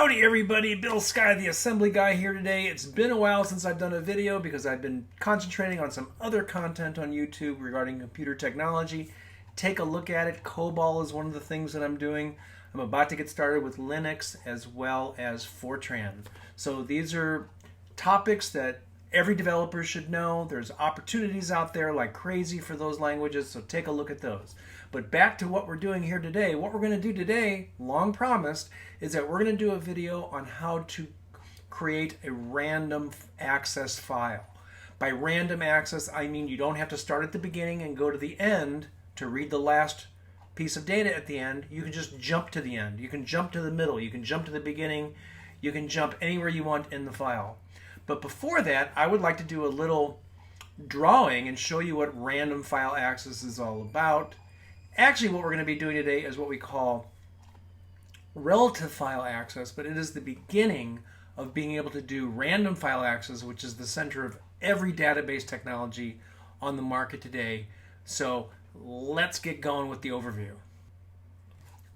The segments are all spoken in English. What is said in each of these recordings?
Howdy everybody, Bill Sky, the assembly guy here today. It's been a while since I've done a video because I've been concentrating on some other content on YouTube regarding computer technology. Take a look at it. COBOL is one of the things that I'm doing. I'm about to get started with Linux as well as Fortran. So these are topics that every developer should know. There's opportunities out there like crazy for those languages, so take a look at those. But back to what we're doing here today. What we're going to do today, long promised, is that we're going to do a video on how to create a random access file. By random access, I mean you don't have to start at the beginning and go to the end to read the last piece of data at the end. You can just jump to the end. You can jump to the middle. You can jump to the beginning. You can jump anywhere you want in the file. But before that, I would like to do a little drawing and show you what random file access is all about. Actually, what we're going to be doing today is what we call relative file access, but it is the beginning of being able to do random file access, which is the center of every database technology on the market today. So let's get going with the overview.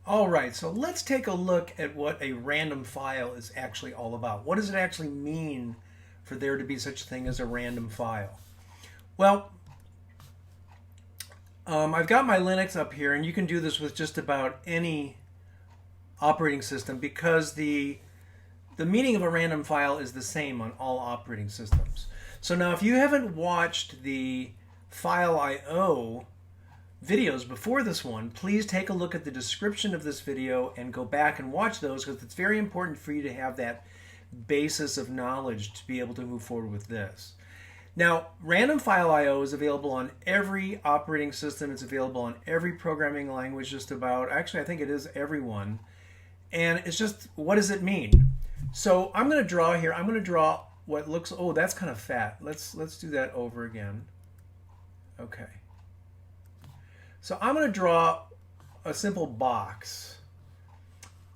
All right, so let's take a look at what a random file is actually all about. What does it actually mean for there to be such a thing as a random file? Well, I've got my Linux up here, and you can do this with just about any operating system because the meaning of a random file is the same on all operating systems. So now if you haven't watched the fileIO videos before this one, please take a look at the description of this video and go back and watch those because it's very important for you to have that basis of knowledge to be able to move forward with this. Now, random file I/O is available on every operating system. It's available on every programming language just about. Actually, I think it is every one. And it's just, what does it mean? So I'm going to draw here. I'm going to draw what looks, oh, that's kind of fat. Let's do that over again. Okay. So I'm going to draw a simple box.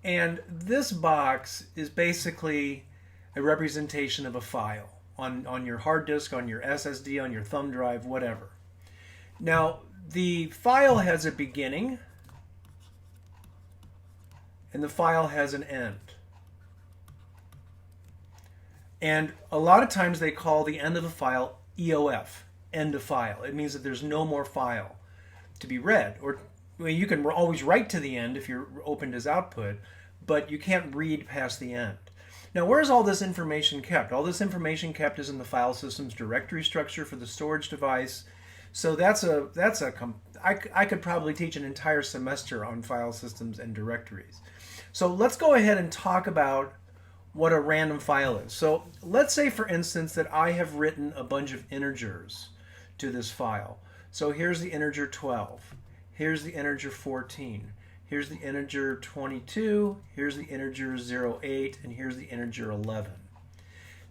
And this box is basically a representation of a file on your hard disk, on your SSD, on your thumb drive, whatever. Now, the file has a beginning and the file has an end. And a lot of times they call the end of a file EOF, end of file. It means that there's no more file to be read. Or I mean, you can always write to the end if you're opened as output, but you can't read past the end. Now, where is all this information kept? All this information kept is in the file system's directory structure for the storage device. So I could probably teach an entire semester on file systems and directories. So let's go ahead and talk about what a random file is. So let's say, for instance, that I have written a bunch of integers to this file. So here's the integer 12. Here's the integer 14. Here's the integer 22, here's the integer 08, and here's the integer 11.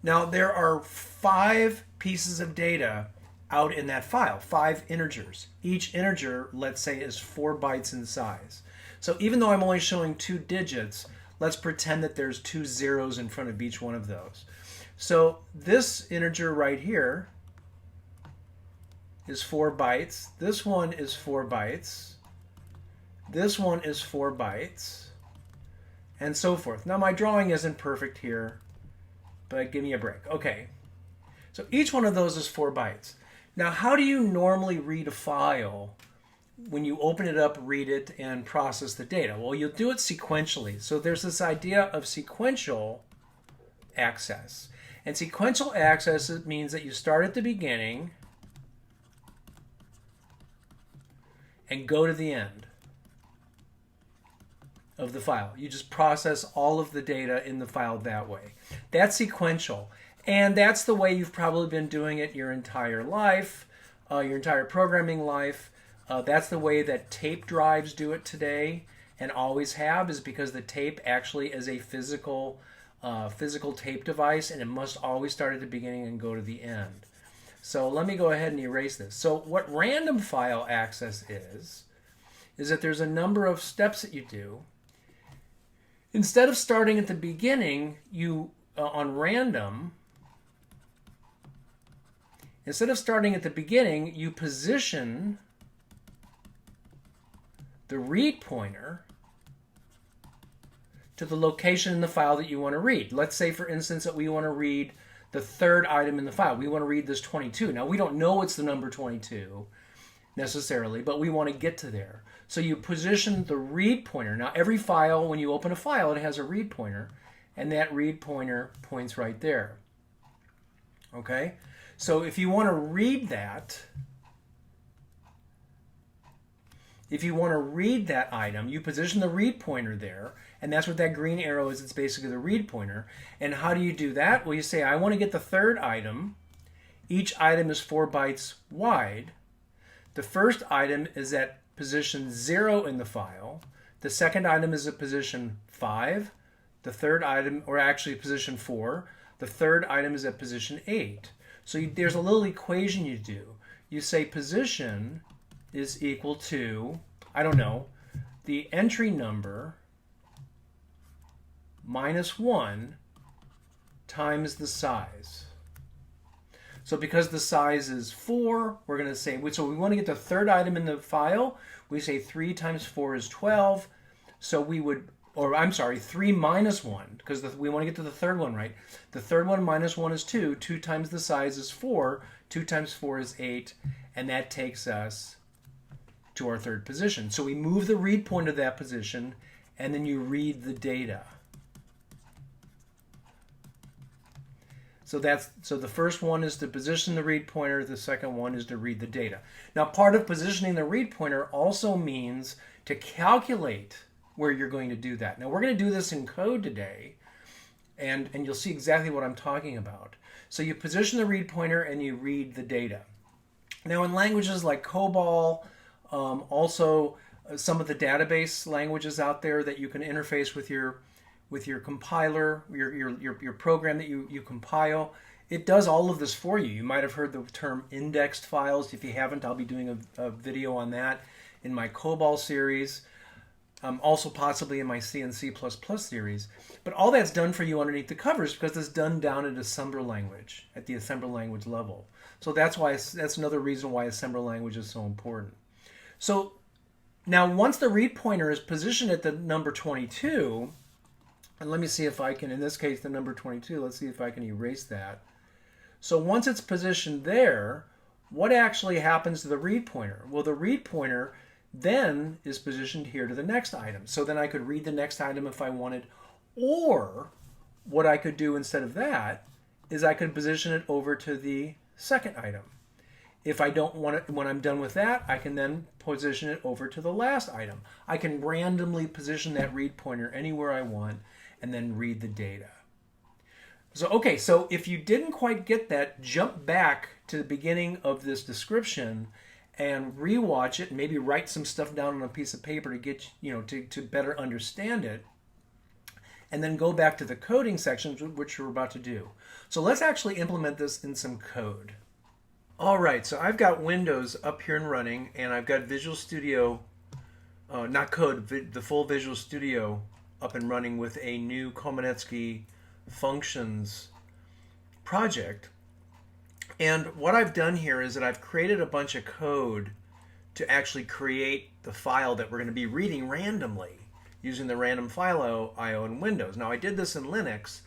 Now there are 5 pieces of data out in that file, 5 integers. Each integer, let's say, is 4 bytes in size. So even though I'm only showing 2 digits, let's pretend that there's 2 zeros in front of each one of those. So this integer right here is 4 bytes. This one is 4 bytes. This one is 4 bytes, and so forth. Now my drawing isn't perfect here, but give me a break. Okay, so each one of those is 4 bytes. Now how do you normally read a file when you open it up, read it, and process the data? Well, you'll do it sequentially. So there's this idea of sequential access. And sequential access, it means that you start at the beginning and go to the end of the file. You just process all of the data in the file that way. That's sequential. And that's the way you've probably been doing it your entire life, your entire programming life. That's the way that tape drives do it today and always have, is because the tape actually is a physical tape device, and it must always start at the beginning and go to the end. So let me go ahead and erase this. So what random file access is that there's a number of steps that you do. Instead of starting at the beginning, on random, instead of starting at the beginning, you position the read pointer to the location in the file that you want to read. Let's say, for instance, that we want to read the third item in the file. We want to read this 22. Now, we don't know it's the number 22 necessarily, but we want to get to there. So you position the read pointer. Now, every file, when you open a file, it has a read pointer, and that read pointer points right there. Okay? So if you want to read that, item, you position the read pointer there, and that's what that green arrow is. It's basically the read pointer. And how do you do that? Well, you say, I want to get the third item. Each item is 4 bytes wide. The first item is at position 0 in the file. The second item is at position 5. The third item, or actually position 4. The third item is at position 8. So there's a little equation you do. You say position is equal to, I don't know, the entry number minus 1 times the size. So because the size is 4, we're going to say, so we want to get the third item in the file. We say 3 times 4 is 12. So we would, or I'm sorry, 3 minus 1, because we want to get to the third one, right? The third one minus 1 is 2. 2 times the size is 4. 2 times 4 is 8. And that takes us to our third position. So we move the read point to that position, and then you read the data. So the first one is to position the read pointer, the second one is to read the data. Now, part of positioning the read pointer also means to calculate where you're going to do that. Now, we're going to do this in code today, and you'll see exactly what I'm talking about. So you position the read pointer and you read the data. Now, in languages like COBOL, also some of the database languages out there that you can interface with your compiler, your program that you compile, it does all of this for you. You might have heard the term indexed files. If you haven't, I'll be doing a video on that in my COBOL series, also possibly in my C and C++ series. But all that's done for you underneath the covers because it's done down at assembler language, at the assembler language level. So that's another reason why assembler language is so important. So now once the read pointer is positioned at the number 22, and let me see if I can, in this case, the number 22, let's see if I can erase that. So once it's positioned there, what actually happens to the read pointer? Well, the read pointer then is positioned here to the next item. So then I could read the next item if I wanted, or what I could do instead of that is I could position it over to the second item. If I don't want it, when I'm done with that, I can then position it over to the last item. I can randomly position that read pointer anywhere I want and then read the data. So, okay, so if you didn't quite get that, jump back to the beginning of this description and rewatch it and maybe write some stuff down on a piece of paper to get, to better understand it. And then go back to the coding sections, which we're about to do. So let's actually implement this in some code. All right, so I've got Windows up here and running, and I've got Visual Studio, not code, the full Visual Studio up and running with a new Komanetsky functions project. And what I've done here is that I've created a bunch of code to actually create the file that we're going to be reading randomly using the random file IO in Windows. Now, I did this in Linux,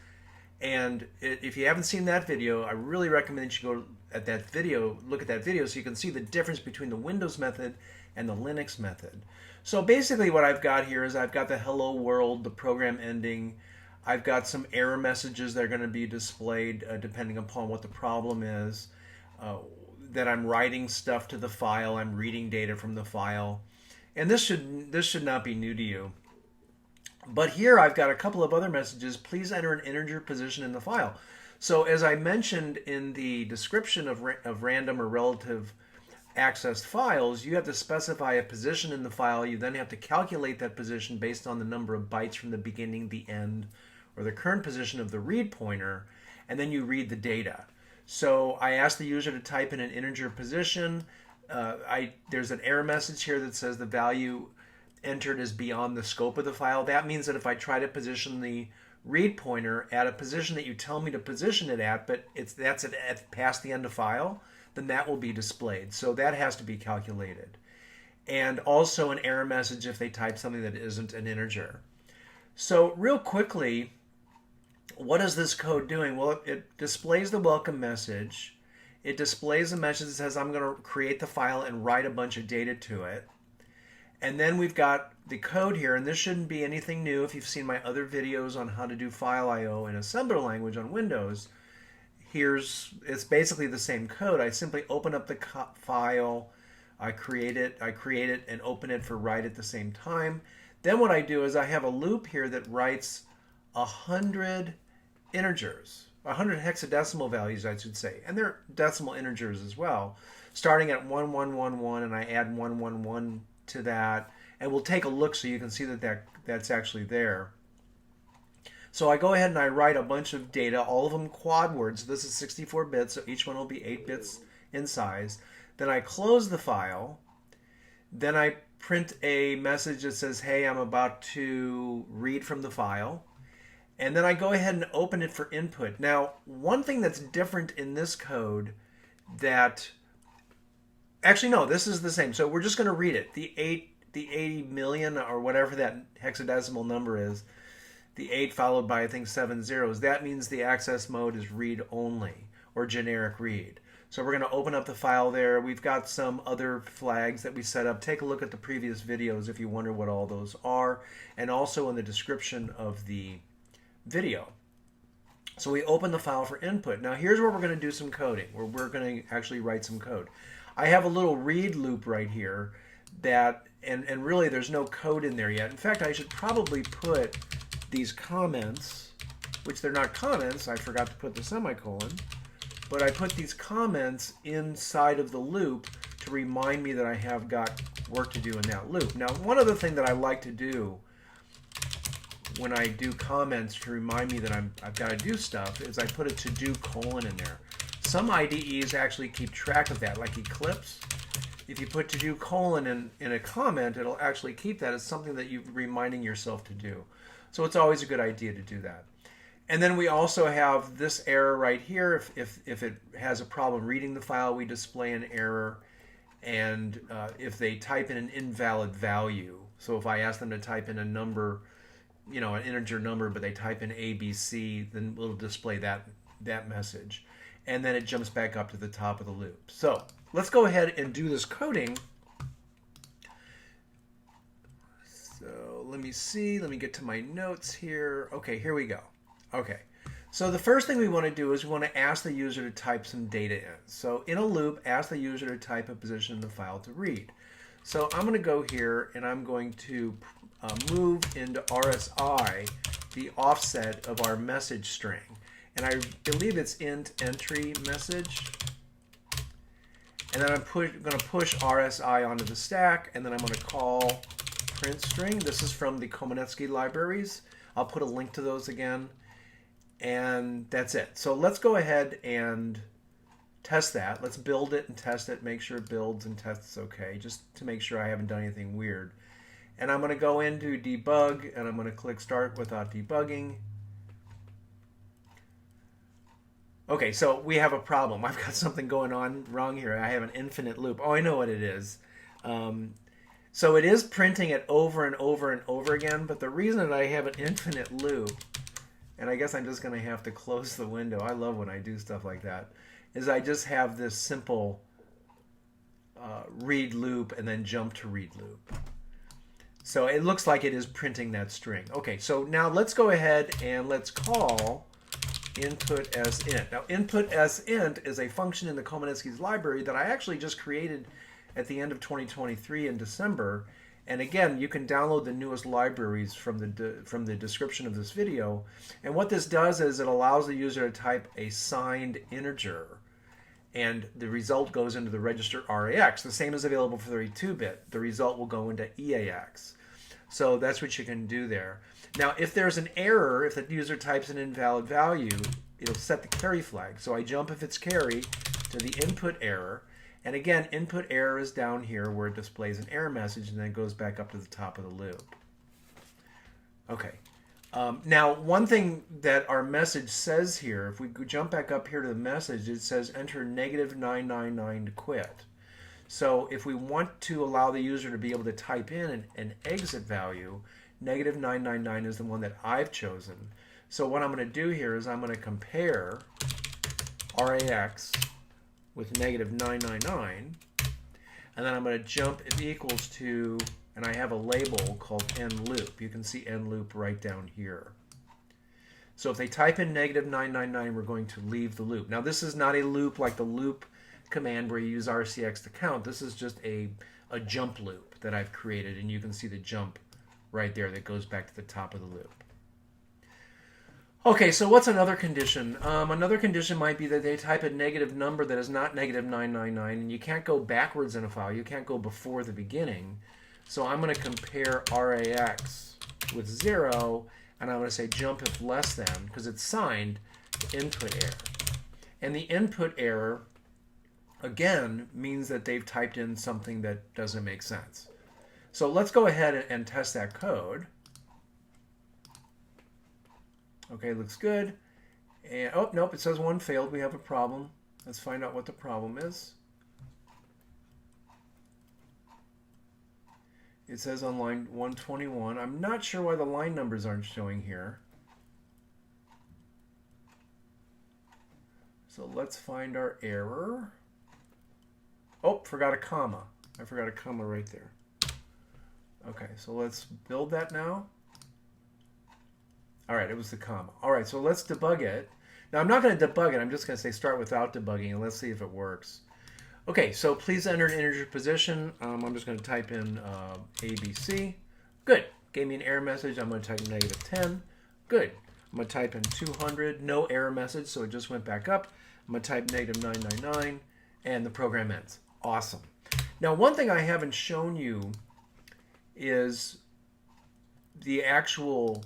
and if you haven't seen that video, I really recommend that you go at that video, look at that video so you can see the difference between the Windows method and the Linux method. So basically what I've got here is I've got the hello world, the program ending. I've got some error messages that are going to be displayed depending upon what the problem is. That I'm writing stuff to the file, I'm reading data from the file. And this should not be new to you. But here I've got a couple of other messages. Please enter an integer position in the file. So as I mentioned in the description of random or relative accessed files, you have to specify a position in the file. You then have to calculate that position based on the number of bytes from the beginning, the end, or the current position of the read pointer, and then you read the data. So I asked the user to type in an integer position. There's an error message here that says the value entered is beyond the scope of the file. That means that if I try to position the read pointer at a position that you tell me to position it at, but that's at past the end of file, then that will be displayed. So that has to be calculated. And also an error message if they type something that isn't an integer. So real quickly, what is this code doing? Well, it displays the welcome message. It displays a message that says I'm going to create the file and write a bunch of data to it. And then we've got the code here, and this shouldn't be anything new if you've seen my other videos on how to do file I/O in assembler language on Windows. It's basically the same code. I simply open up the file, I create it, and open it for write at the same time. Then what I do is I have a loop here that writes 100 integers, 100 hexadecimal values, I should say, and they're decimal integers as well, starting at 1111, and I add 111 to that, and we'll take a look so you can see that's actually there. So I go ahead and I write a bunch of data, all of them quad words. This is 64 bits, so each one will be 8 bits in size. Then I close the file. Then I print a message that says, hey, I'm about to read from the file. And then I go ahead and open it for input. Now, one thing that's different in this code that... Actually, no, this is the same. So we're just going to read it. The 80 million or whatever that hexadecimal number is, the 8 followed by, I think, 7 zeros, that means the access mode is read only or generic read. So we're going to open up the file there. We've got some other flags that we set up. Take a look at the previous videos if you wonder what all those are, and also in the description of the video. So we open the file for input. Now here's where we're going to do some coding, where we're going to actually write some code. I have a little read loop right here that, and really there's no code in there yet. In fact, I should probably put these comments, which they're not comments, I forgot to put the semicolon, but I put these comments inside of the loop to remind me that I have got work to do in that loop. Now, one other thing that I like to do when I do comments to remind me that I've got to do stuff is I put a to-do colon in there. Some IDEs actually keep track of that, like Eclipse. If you put to-do colon in a comment, it'll actually keep that as something that you're reminding yourself to do. So it's always a good idea to do that. And then we also have this error right here. If it has a problem reading the file, we display an error. And if they type in an invalid value, so if I ask them to type in a number, you know, an integer number, but they type in ABC, then we'll display that message. And then it jumps back up to the top of the loop. So let's go ahead and do this coding. So let me see, let me get to my notes here. Okay, here we go. Okay, so the first thing we want to do is we want to ask the user to type some data in. So in a loop, ask the user to type a position in the file to read. So I'm going to go here and I'm going to move into RSI the offset of our message string. And I believe it's int entry message. And then I'm going to push RSI onto the stack, and then I'm going to call print string. This is from the Komanetsky libraries. I'll put a link to those again. And that's it. So let's go ahead and test that. Let's build it and test it, make sure it builds and tests okay, just to make sure I haven't done anything weird. And I'm going to go into debug, and I'm going to click start without debugging. Okay, so we have a problem. I've got something going on wrong here. I have an infinite loop. Oh, I know what it is. So it is printing it over and over and over again, but the reason that I have an infinite loop, and I guess I'm just going to have to close the window. I love when I do stuff like that, is I just have this simple read loop and then jump to read loop. So it looks like it is printing that string. Okay, so now let's go ahead and let's call input as int. Now input as int is a function in the Komanetsky's library that I actually just created at the end of 2023 in December. And again, you can download the newest libraries from the description of this video. And what this does is it allows the user to type a signed integer, and the result goes into the register RAX. The same is available for 32-bit. The result will go into EAX. So that's what you can do there. Now, if there's an error, if the user types an invalid value, it'll set the carry flag. So I jump, if it's carry, to the input error. And again, input error is down here where it displays an error message, and then it goes back up to the top of the loop. Okay. Now, one thing that our message says here, if we jump back up here to the message, it says enter -999 to quit. So if we want to allow the user to be able to type in an exit value, Negative 999 is the one that I've chosen. So what I'm going to do here is I'm going to compare RAX with negative 999, and then I'm going to jump if equals to, and I have a label called end loop. You can see end loop right down here. So if they type in negative 999, we're going to leave the loop. Now this is not a loop like the loop command where you use RCX to count. This is just a jump loop that I've created, and you can see the jump right there that goes back to the top of the loop. Okay, so what's another condition? Another condition might be that they type a negative number that is not negative 999, and you can't go backwards in a file. You can't go before the beginning. So I'm going to compare RAX with 0, and I'm going to say jump if less than, because it's signed input error. And the input error, again, means that they've typed in something that doesn't make sense. So let's go ahead and test that code. Okay, looks good. And oh, nope, it says one failed. We have a problem. Let's find out what the problem is. It says on line 121. I'm not sure why the line numbers aren't showing here. So let's find our error. Oh, forgot a comma. I forgot a comma right there. Okay, so let's build that now. All right, it was the comma. All right, so let's debug it. Now, I'm not going to debug it. I'm just going to say start without debugging, and let's see if it works. Okay, so please enter an integer position. I'm just going to type in ABC. Good. Gave me an error message. I'm going to type in negative 10. Good. I'm going to type in 200. No error message, so it just went back up. I'm going to type negative 999, and the program ends. Awesome. Now, one thing I haven't shown you is the actual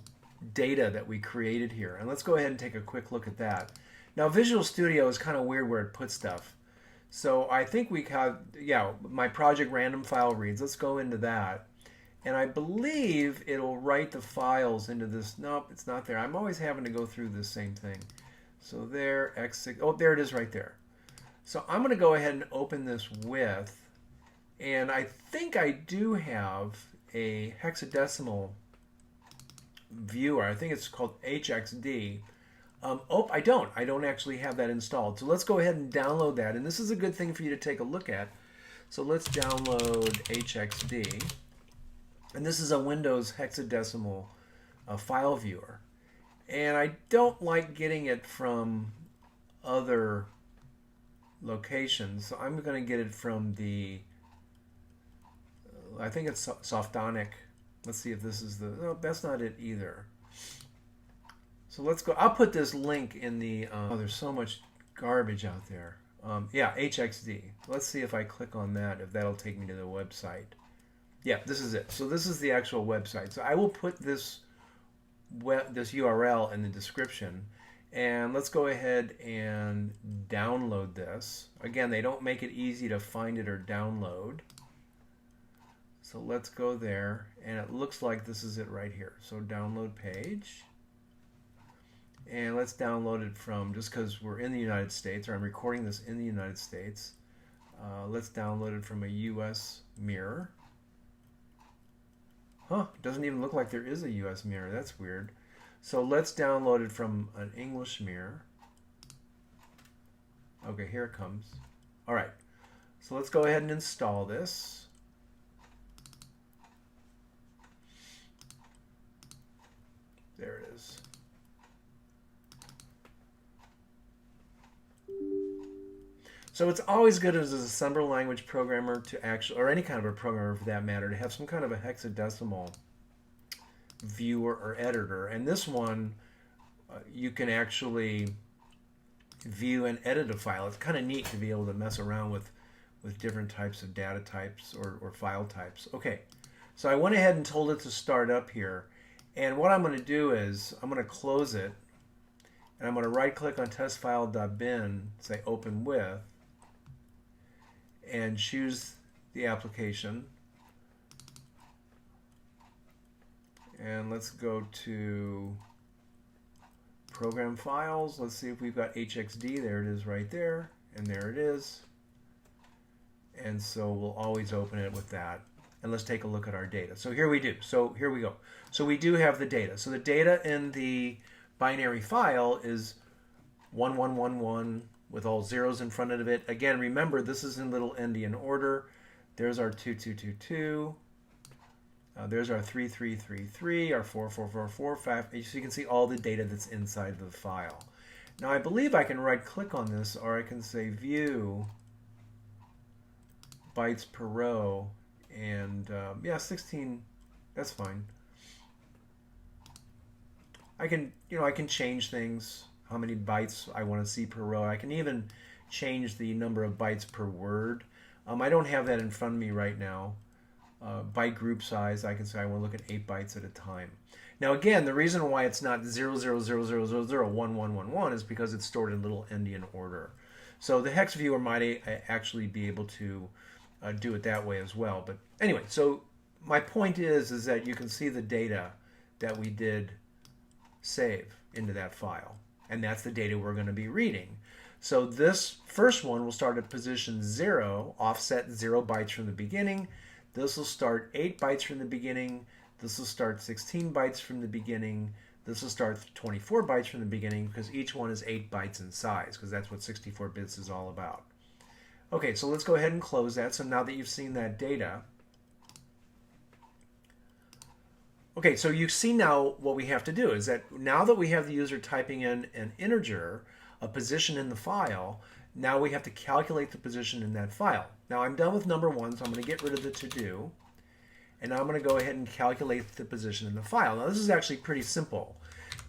data that we created here. And let's go ahead and take a quick look at that. Now, Visual Studio is kind of weird where it puts stuff. So I think we have, yeah, my project random file reads. Let's go into that. And I believe it'll write the files into this. Nope, it's not there. I'm always having to go through the same thing. So there, X6. Oh, there it is right there. So I'm going to go ahead and open this with, and I think I do have a hexadecimal viewer. I think it's called HXD. Oh, I don't actually have that installed. So let's go ahead and download that. And this is a good thing for you to take a look at. So let's download HXD. And this is a Windows hexadecimal file viewer. And I don't like getting it from other locations. So I'm going to get it from the, I think it's Softonic. Let's see if this is the, no, that's not it either. So let's go, I'll put this link in the, oh, there's so much garbage out there. Yeah, HXD. Let's see if I click on that, if that'll take me to the website. Yeah, this is it. So this is the actual website. So I will put this URL in the description. And let's go ahead and download this. Again, they don't make it easy to find it or download. So let's go there, and it looks like this is it right here. So download page. And let's download it from, just because we're in the United States, or I'm recording this in the United States, let's download it from a US mirror. Huh, it doesn't even look like there is a US mirror. That's weird. So let's download it from an English mirror. Okay, here it comes. All right, so let's go ahead and install this. There it is. So it's always good as an assembly language programmer to actually, or any kind of a programmer for that matter, to have some kind of a hexadecimal viewer or editor. And this one, you can actually view and edit a file. It's kind of neat to be able to mess around with different types of data types or file types. Okay, so I went ahead and told it to start up here. And what I'm going to do is I'm going to close it, and I'm going to right-click on testfile.bin, say open with, and choose the application. And let's go to Program Files. Let's see if we've got HXD. There it is right there, and there it is. And so we'll always open it with that. and let's take a look at our data. So here we do. So here we go. So we do have the data. So the data in the binary file is 1111 with all zeros in front of it. Again, remember, this is in little endian order. There's our 2222. There's our 3333, our 444445. So you can see all the data that's inside the file. Now I believe I can right click on this, or I can say view bytes per row, and yeah, 16, that's fine. I can, I can change things, how many bytes I want to see per row. I can even change the number of bytes per word. I don't have that in front of me right now. Byte group size, I can say I want to look at 8 bytes at a time. Now again, the reason why it's not 000001111 is because it's stored in little endian order. So the hex viewer might actually be able to do it that way as well. But anyway, so my point is that you can see the data that we did save into that file. And that's the data we're going to be reading. So this first one will start at position 0, offset 0 bytes from the beginning. This will start 8 bytes from the beginning. This will start 16 bytes from the beginning. This will start 24 bytes from the beginning, because each one is 8 bytes in size, because that's what 64 bits is all about. Okay, so let's go ahead and close that. So now that you've seen that data. Okay, so you see now what we have to do is that now that we have the user typing in an integer, a position in the file, now we have to calculate the position in that file. Now I'm done with number 1, so I'm going to get rid of the to-do, and I'm going to go ahead and calculate the position in the file. Now this is actually pretty simple,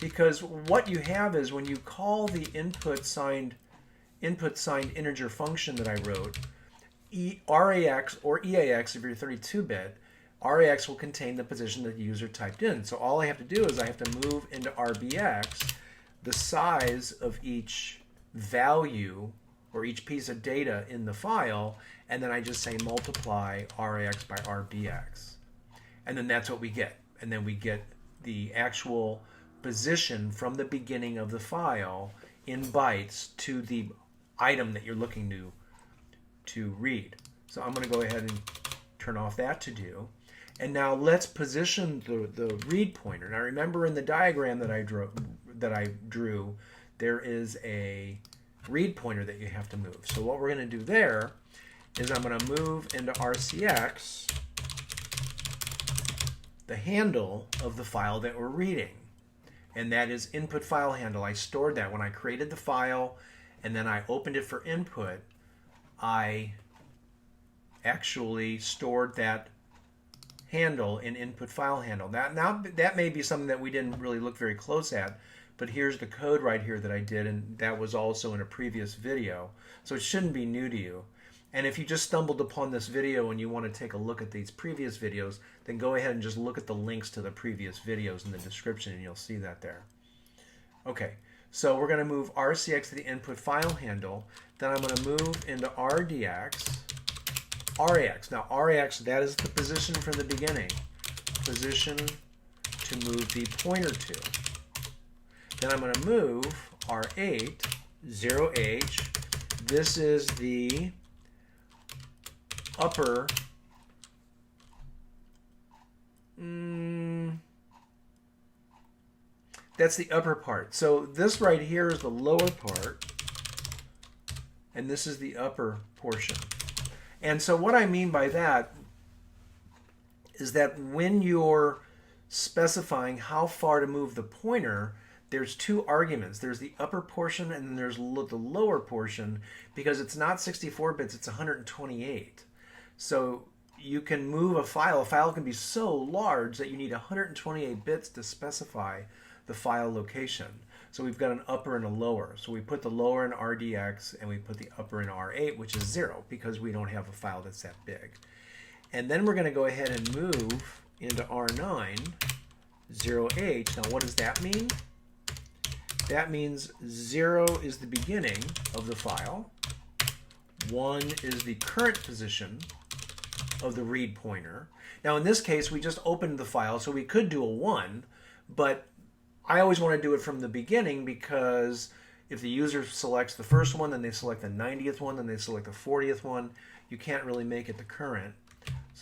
because what you have is when you call the input signed integer function that I wrote, RAX or EAX if you're 32-bit, RAX will contain the position that the user typed in. So all I have to do is I have to move into RBX the size of each value or each piece of data in the file, and then I just say multiply RAX by RBX. And then that's what we get. And then we get the actual position from the beginning of the file in bytes to the item that you're looking to read. So I'm going to go ahead and turn off that to do. And now let's position the read pointer. Now remember, in the diagram that I drew, there is a read pointer that you have to move. So what we're going to do there is I'm going to move into RCX the handle of the file that we're reading. And that is input file handle. I stored that when I created the file, and then I opened it for input. I actually stored that handle in input file handle. Now that may be something that we didn't really look very close at, but here's the code right here that I did, and that was also in a previous video. So it shouldn't be new to you. And if you just stumbled upon this video and you want to take a look at these previous videos, then go ahead and just look at the links to the previous videos in the description, and you'll see that there. Okay, so we're going to move RCX to the input file handle. Then I'm going to move into RDX. RAX. Now RAX, that is the position from the beginning. Position to move the pointer to. Then I'm going to move R8, 0H. This is the upper that's the upper part. So this right here is the lower part, and this is the upper portion. And so what I mean by that is that when you're specifying how far to move the pointer, there's two arguments. There's the upper portion and then there's the lower portion, because it's not 64 bits, it's 128. So you can move a file. A file can be so large that you need 128 bits to specify the file location. So we've got an upper and a lower. So we put the lower in RDX and we put the upper in R8, which is 0, because we don't have a file that's that big. And then we're going to go ahead and move into R9, 0H. Now what does that mean? That means 0 is the beginning of the file. 1 is the current position of the read pointer. Now in this case, we just opened the file, so we could do a 1, but I always want to do it from the beginning, because if the user selects the first one, then they select the 90th one, then they select the 40th one, you can't really make it the current.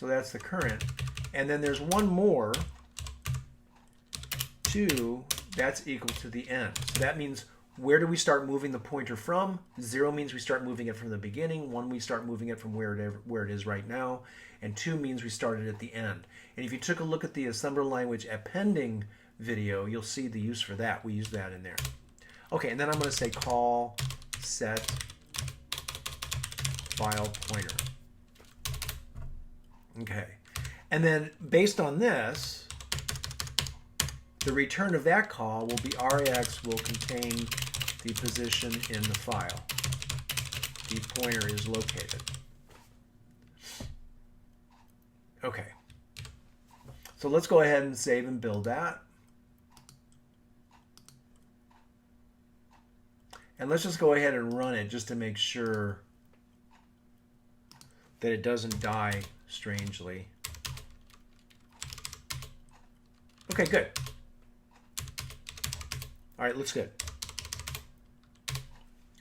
So that's the current. And then there's one more, 2, that's equal to the end. So that means where do we start moving the pointer from? 0 means we start moving it from the beginning. 1, we start moving it from where it is right now. And 2 means we started at the end. And if you took a look at the assembler language appending video, you'll see the use for that. We use that in there. Okay, and then I'm going to say call set file pointer. Okay, and then based on this, the return of that call will be RAX will contain the position in the file the pointer is located. Okay, so let's go ahead and save and build that. And let's just go ahead and run it just to make sure that it doesn't die strangely. Okay, good. All right, looks good.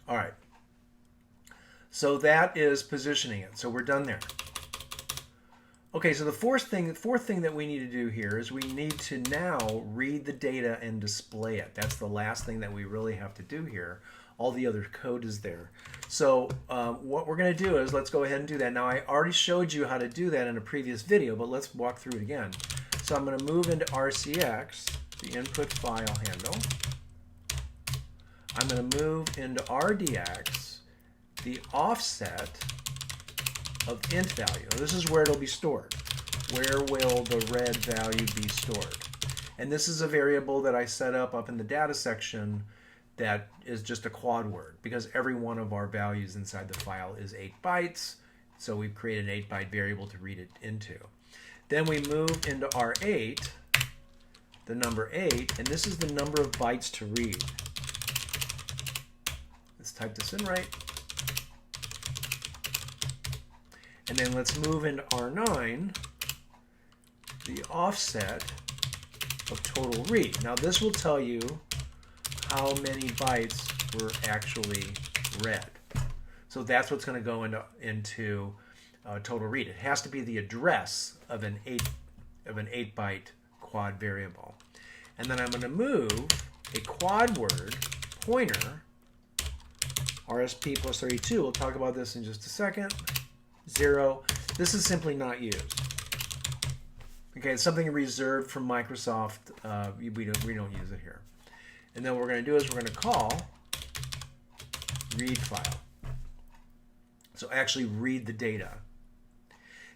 All right. So that is positioning it. So we're done there. Okay, so the fourth thing that we need to do here is we need to now read the data and display it. That's the last thing that we really have to do here. All the other code is there. So what we're going to do is let's go ahead and do that. Now I already showed you how to do that in a previous video, but let's walk through it again. So I'm going to move into RCX, the input file handle. I'm going to move into RDX, the offset of int value. Now, this is where it'll be stored. Where will the red value be stored? And this is a variable that I set up in the data section that is just a quad word because every one of our values inside the file is 8 bytes. So we've created an 8-byte variable to read it into. Then we move into R8, the number 8, and this is the number of bytes to read. Let's type this in right. And then let's move into R9, the offset of total read. Now this will tell you how many bytes were actually read. So that's what's going to go into total read. It has to be the address of an 8-byte quad variable. And then I'm going to move a quad word pointer, RSP plus 32. We'll talk about this in just a second. 0. This is simply not used. Okay, it's something reserved from Microsoft. We don't use it here. And then what we're going to do is we're going to call read file. So actually read the data.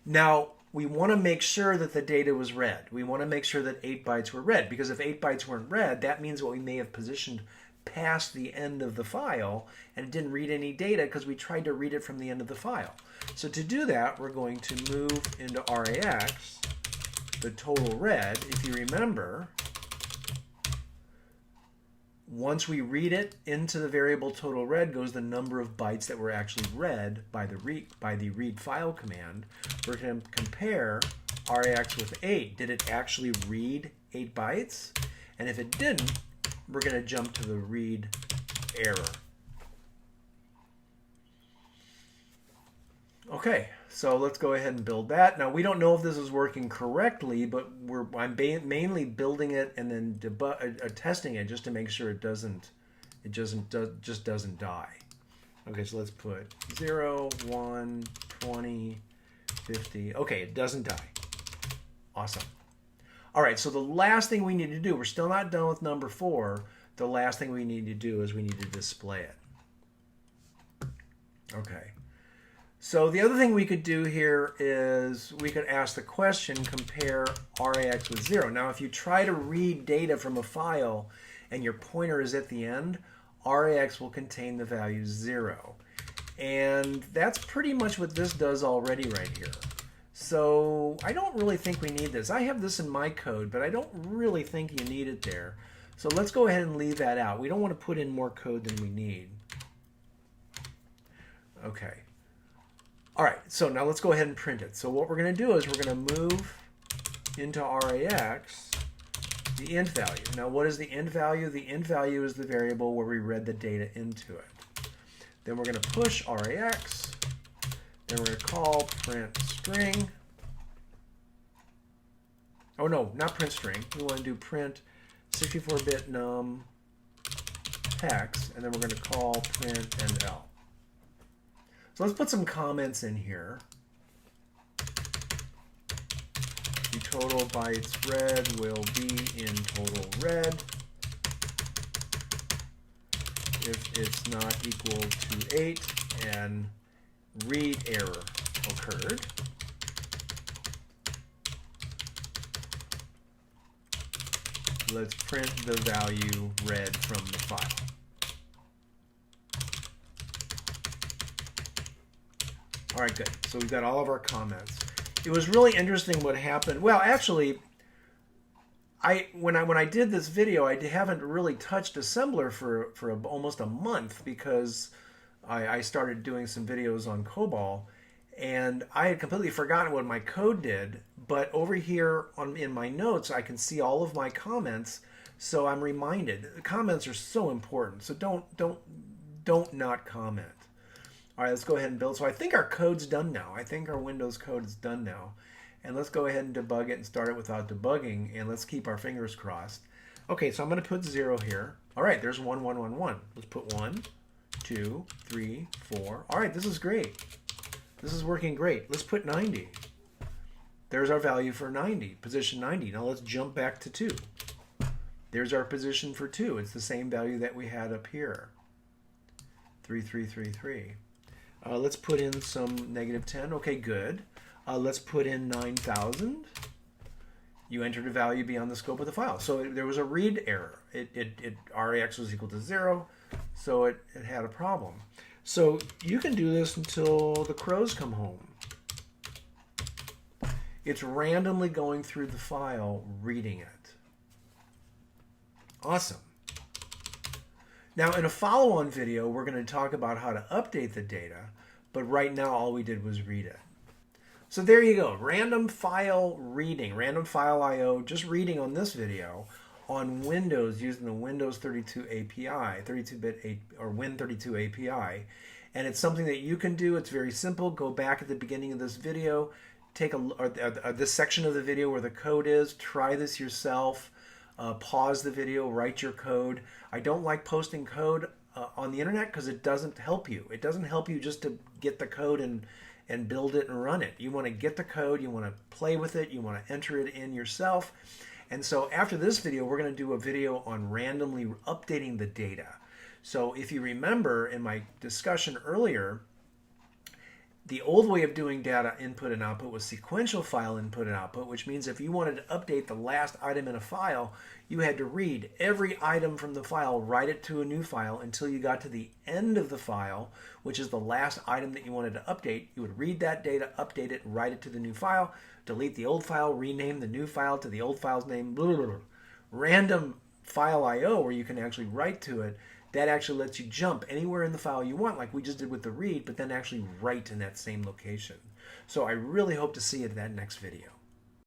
Now, we want to make sure that the data was read. We want to make sure that 8 bytes were read, because if 8 bytes weren't read, that means what we may have positioned past the end of the file and it didn't read any data because we tried to read it from the end of the file. So to do that, we're going to move into RAX, the total read. If you remember, once we read it into the variable total read goes the number of bytes that were actually read by the read file command. We're going to compare RAX with 8. Did it actually read 8 bytes? And if it didn't, we're going to jump to the read error. Okay, so let's go ahead and build that. Now we don't know if this is working correctly, but I'm mainly building it and then testing it just to make sure it just doesn't die. Okay, so let's put 0, 1, 20, 50. Okay, it doesn't die. Awesome. All right, so the last thing we need to do, we're still not done with number 4. The last thing we need to do is we need to display it. Okay. So the other thing we could do here is we could ask the question, compare RAX with 0. Now, if you try to read data from a file and your pointer is at the end, RAX will contain the value 0. And that's pretty much what this does already right here. So I don't really think we need this. I have this in my code, but I don't really think you need it there. So let's go ahead and leave that out. We don't want to put in more code than we need. Okay. All right, so now let's go ahead and print it. So what we're going to do is we're going to move into RAX the int value. Now what is the int value? The int value is the variable where we read the data into it. Then we're going to push RAX. Then we're going to call print string. Oh no, not print string. We want to do print 64-bit num hex, and then we're going to call print and L. So let's put some comments in here. The total bytes read will be in total read if it's not equal to 8 and read error occurred. Let's print the value read from the file. All right, good. So we've got all of our comments. It was really interesting what happened. Well, actually, when I did this video, I haven't really touched assembler for almost a month because I started doing some videos on COBOL, and I had completely forgotten what my code did. But over here in my notes, I can see all of my comments, so I'm reminded. The comments are so important, so don't not comment. All right, let's go ahead and build. So I think our code's done now. I think our Windows code is done now. And let's go ahead and debug it and start it without debugging, and let's keep our fingers crossed. Okay, so I'm going to put 0 here. All right, there's 1, 1, 1, 1. Let's put 1, 2, 3, 4. All right, this is great. This is working great. Let's put 90. There's our value for 90, position 90. Now let's jump back to 2. There's our position for 2. It's the same value that we had up here. 3, 3, 3, 3. Let's put in some -10. Okay, good. Let's put in 9,000. You entered a value beyond the scope of the file. So there was a read error. RAX was equal to 0, so it had a problem. So you can do this until the crows come home. It's randomly going through the file, reading it. Awesome. Now, in a follow-on video, we're going to talk about how to update the data, but right now all we did was read it. So there you go, random file reading, random file I/O, just reading on this video on Windows using the Windows 32 API, 32-bit or Win32 API. And it's something that you can do. It's very simple. Go back at the beginning of this video, take this section of the video where the code is, try this yourself. Pause the video, write your code. I don't like posting code on the internet because it doesn't help you. It doesn't help you just to get the code and build it and run it. You want to get the code, you want to play with it, you want to enter it in yourself. And so after this video, we're going to do a video on randomly updating the data. So if you remember in my discussion earlier, the old way of doing data input and output was sequential file input and output, which means if you wanted to update the last item in a file, you had to read every item from the file, write it to a new file until you got to the end of the file, which is the last item that you wanted to update. You would read that data, update it, write it to the new file, delete the old file, rename the new file to the old file's name, blah, blah, blah. Random file I/O where you can actually write to it. That actually lets you jump anywhere in the file you want, like we just did with the read, but then actually write in that same location. So I really hope to see you at that next video.